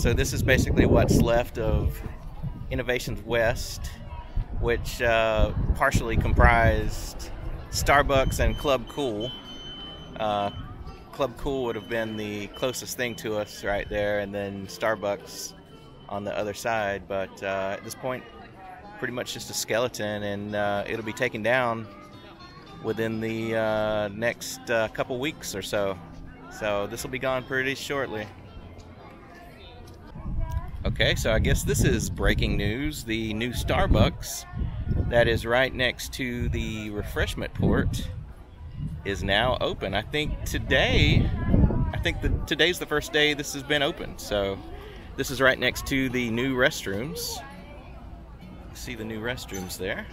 So this is basically what's left of Innovations West, which partially comprised Starbucks and Club Cool. Club Cool would have been the closest thing to us right there, and then Starbucks on the other side. But at this point, pretty much just a skeleton, and it'll be taken down within the next couple weeks or so. So this will be gone pretty shortly. Okay, so I guess this is breaking news. The new Starbucks that is right next to the refreshment port is now open. I think today's the first day this has been open. So this is right next to the new restrooms. See the new restrooms there.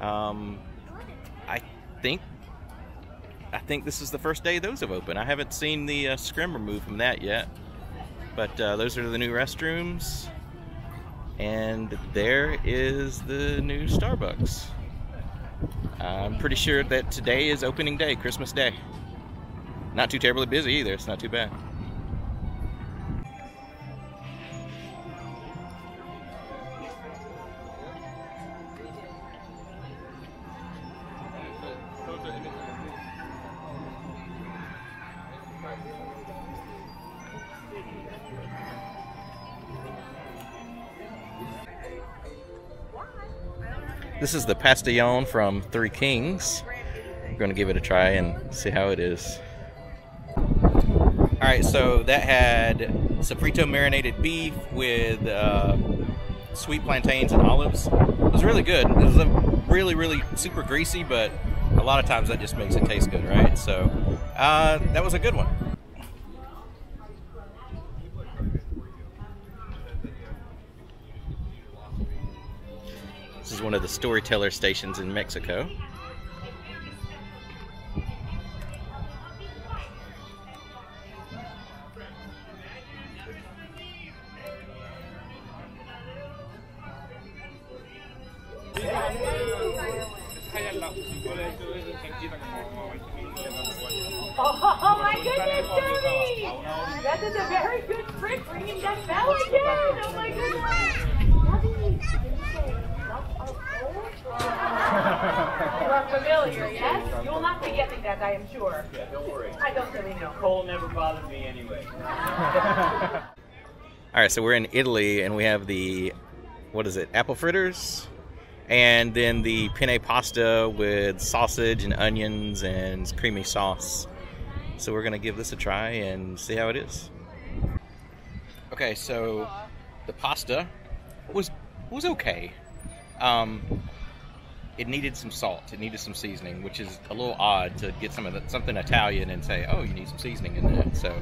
I think this is the first day those have opened. I haven't seen the scrim removed from that yet. But those are the new restrooms, and there is the new Starbucks. I'm pretty sure that today is opening day, Christmas Day. Not too terribly busy either, it's not too bad. This is the Pastillon from Three Kings. We're going to give it a try and see how it is. Alright, so that had sofrito marinated beef with sweet plantains and olives. It was really good. It was really super greasy, but a lot of times that just makes it taste good, right? So that was a good one. This is one of the storyteller stations in Mexico. Oh my goodness, Tony! That is a very good trick, bringing that fella down! Oh my goodness! You are familiar, yes? You will not be getting that, I am sure. Yeah, don't worry. I don't really know. Cole never bothered me anyway. Alright, so we're in Italy, and we have the, what is it, apple fritters? And then the penne pasta with sausage and onions and creamy sauce. So we're going to give this a try and see how it is. Okay, so the pasta was okay. It needed some salt. It needed some seasoning, which is a little odd to get something Italian and say, oh, you need some seasoning in that. So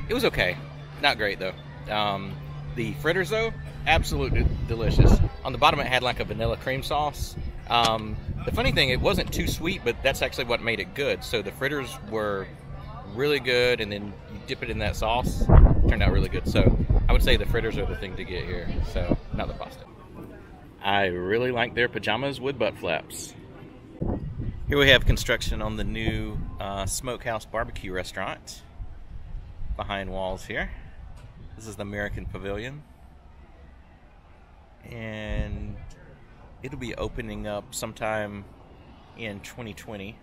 it was okay. Not great, though. The fritters, though, absolutely delicious. On the bottom, it had like a vanilla cream sauce. The funny thing, it wasn't too sweet, but that's actually what made it good. So the fritters were really good, and then you dip it in that sauce. Turned out really good. So I would say the fritters are the thing to get here. So not the pasta. I really like their pajamas with butt flaps. Here we have construction on the new Smokehouse Barbecue restaurant behind walls here. This is the American Pavilion, and it'll be opening up sometime in 2020,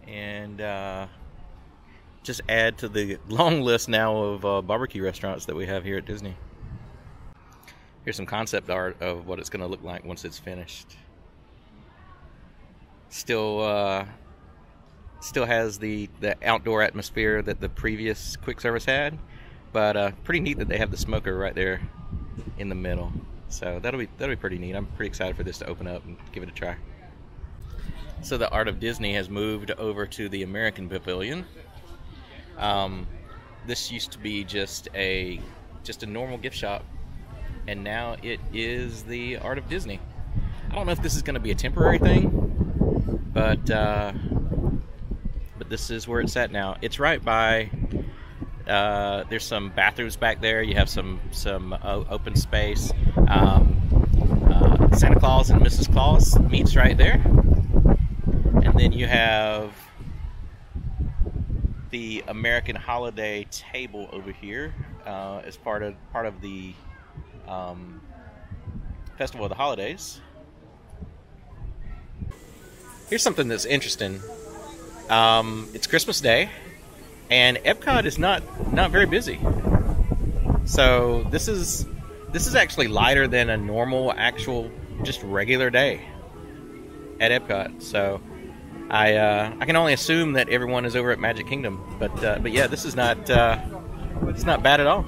and just add to the long list now of barbecue restaurants that we have here at Disney. Here's some concept art of what it's going to look like once it's finished. Still has the outdoor atmosphere that the previous quick service had, but pretty neat that they have the smoker right there in the middle. So that'll be pretty neat. I'm pretty excited for this to open up and give it a try. So the Art of Disney has moved over to the American Pavilion. This used to be just a normal gift shop, and now it is the Art of Disney. I don't know if this is going to be a temporary thing, but this is where it's at now. It's right by. There's some bathrooms back there. You have some open space. Santa Claus and Mrs. Claus meets right there, and then you have the American Holiday table over here. as part of the Festival of the Holidays. Here's something that's interesting. It's Christmas Day, and Epcot is not very busy. So this is actually lighter than a normal, actual, just regular day at Epcot. So I can only assume that everyone is over at Magic Kingdom, but yeah, this is not it's not bad at all.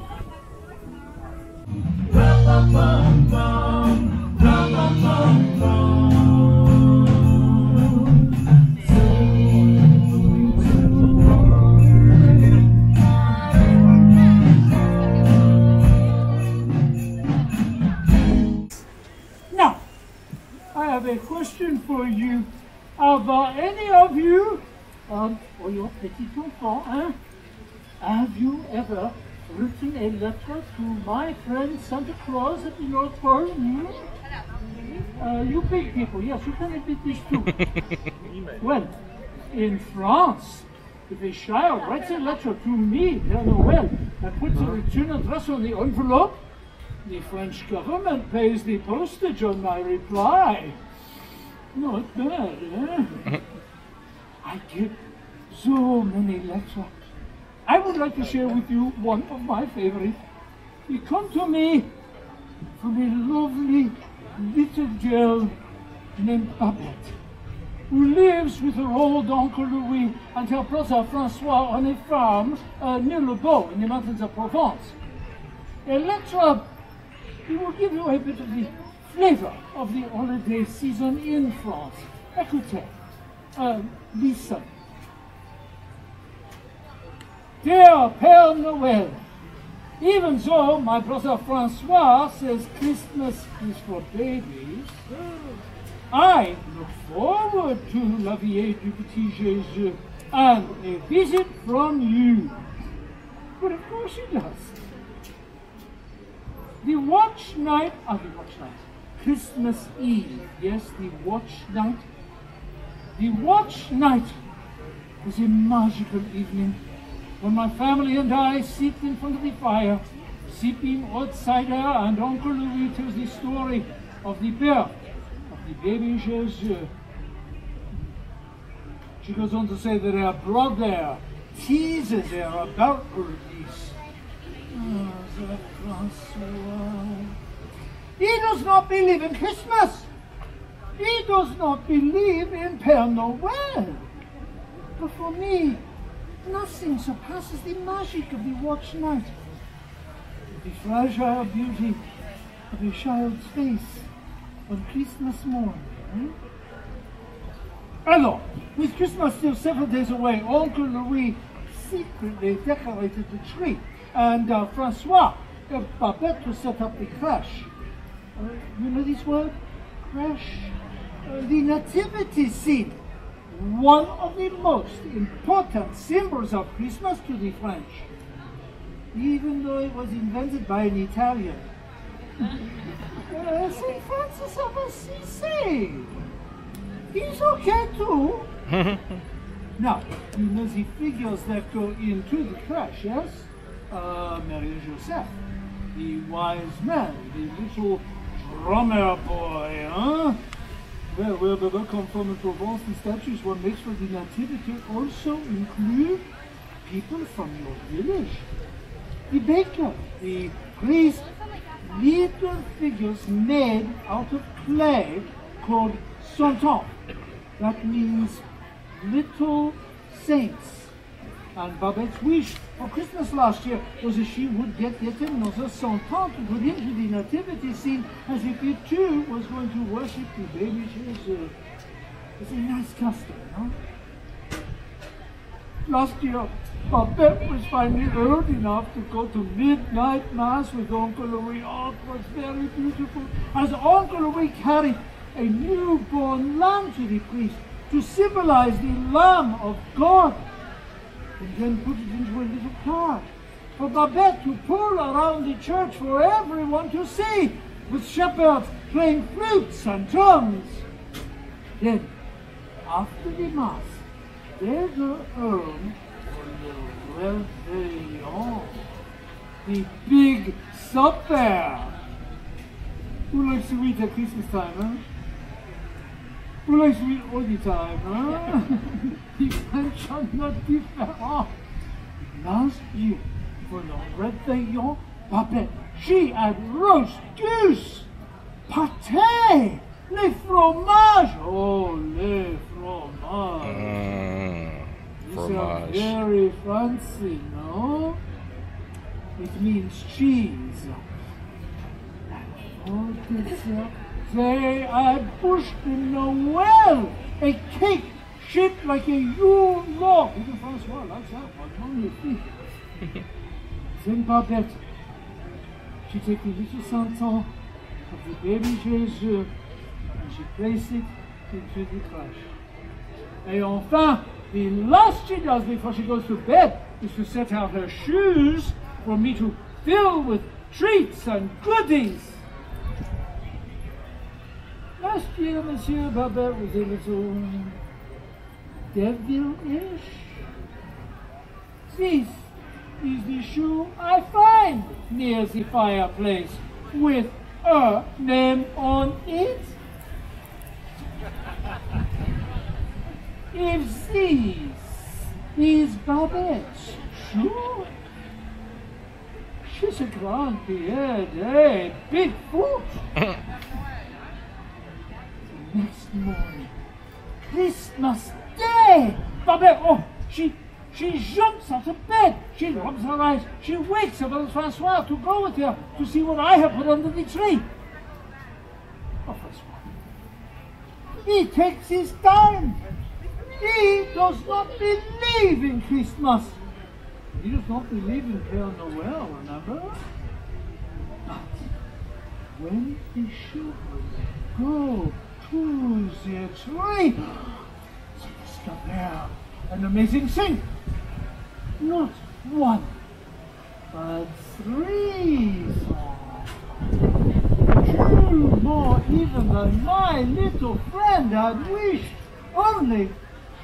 Now, I have a question for you. Have any of you, or your petit enfant, have you ever written a letter to my friend Santa Claus at the North Pole? You big people, yes, you can admit this too. Well, in France, if a child writes a letter to me, Père Noël, and puts a return address on the envelope, the French government pays the postage on my reply. Not bad, eh? I get so many letters. I would like to share with you one of my favorites. He come to me from a lovely little girl named Babette, who lives with her old Uncle Louis and her brother Francois on a farm near Le Beau in the mountains of Provence. A letter, it will give you a bit of the flavor of the holiday season in France. Écoutez, listen. Dear Père Noël, even though my brother Francois says Christmas is for babies, I look forward to La Vie du Petit Jésus and a visit from you. But of course he does. The watch night, Christmas Eve, yes, the watch night. The watch night was a magical evening when my family and I sit in front of the fire, sipping hot cider, and Uncle Louis tells the story of the birth of the baby Jesus. She goes on to say that her brother teases her about her niece. Oh, that Francois. He does not believe in Christmas. He does not believe in Père Noël. But for me, nothing surpasses the magic of the watch night, the fragile beauty of a child's face on Christmas morning. Alors, with Christmas still several days away, Uncle Louis secretly decorated the tree, and Francois and Babette to set up the crèche. You know this word? Crèche? The nativity scene. One of the most important symbols of Christmas to the French, even though it was invented by an Italian. St. Francis of Assisi. He's okay too. Now, you know the figures that go into the crèche, yes? Mary and Joseph, the wise man, the little drummer boy, huh? Well, where the work come from in Provence, the statues one makes for the nativity also include people from your village. The baker, the priest, little figures made out of clay called centons. That means little saints. And Babette's wish for Christmas last year was that she would get yet another centon to put into the nativity scene, as if it too was going to worship the baby Jesus. It's a nice custom, huh? Last year, Babette was finally old enough to go to midnight mass with Uncle Louis. Oh, it was very beautiful. As Uncle Louis carried a newborn lamb to the priest to symbolize the Lamb of God, and then put it into a little cart for Babette to pull around the church for everyone to see, with shepherds playing flutes and drums. Then, after the mass, they go home for the Réveillon. the big supper. Who likes to eat at Christmas time, huh? Who likes to eat all the time, huh? The French are not different. Last year, for the réveillon, Babette, she had roast goose, pâté, les fromages. Oh, les fromages. These are Fromage. very fancy, no? It means cheese. And for dessert, they had Bouche de Noël, a cake shaped like a Yule log. Even Francois likes that one, magnifique. Then Babette, she takes a little santon of the baby Jesus and she places it into the crèche. Et enfin, the last she does before she goes to bed is to set out her shoes for me to fill with treats and goodies. Last year, Monsieur Babette was a little devilish. This is the shoe I find near the fireplace with her name on it. If this is Babette's shoe, she's a grand beard, a big foot. Next morning, Christmas Day, Babette, oh, she jumps out of bed, she rubs her eyes, she wakes up Uncle Francois to go with her to see what I have put under the tree. Oh, Francois, he takes his time. He does not believe in Christmas. He does not believe in Père Noël, remember? But when the children go to the tree, they discover an amazing thing. Not one, but three songs. Two more even than my little friend had wished. Only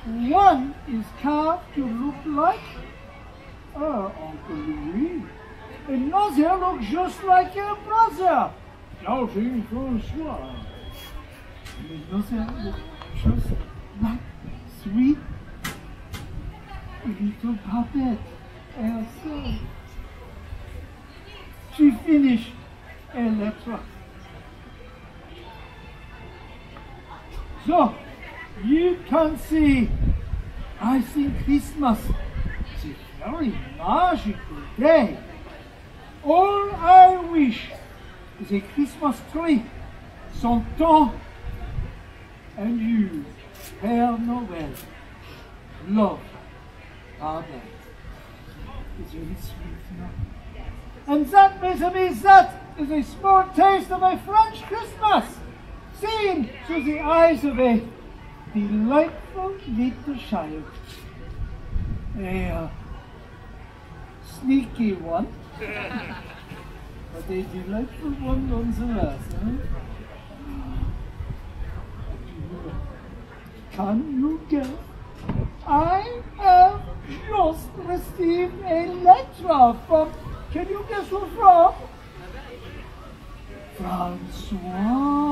one is carved to look like her Uncle Louis. Another looks just like her brother, doubting Francois. Another looks just like sweet little Babette herself. She finished her letter. So, you can see, I think Christmas is a very magical day. All I wish is a Christmas tree, santon, and you, Père Noël. Love, Babette. It's really sweet, you know. And that, mes amis, that is a small taste of a French Christmas, seen through the eyes of a delightful little child. A sneaky one, but a delightful one nonetheless. Can you guess? I have just received a letter from, can you guess who from? Francois.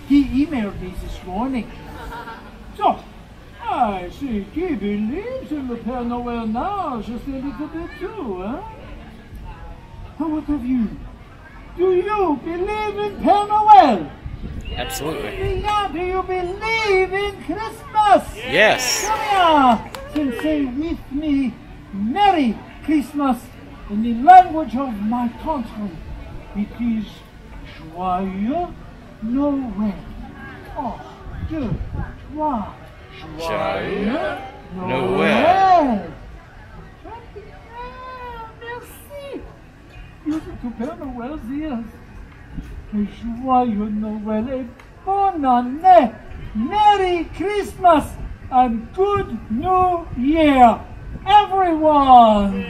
He emailed me this morning. So, I think he believes in the Père Noël now, just a little bit too, huh? How what of you? Do you believe in Père Noël? Absolutely. Yeah, do you believe in Christmas? Yes. Then say with me, Merry Christmas, in the language of my country. It is Joyeux Noël. 1, 2, 3. Joyeux Noël. Merci. Music to Père Noël's ears. Et Joyeux Noël et bonne année. Merry Christmas and Good New Year, everyone.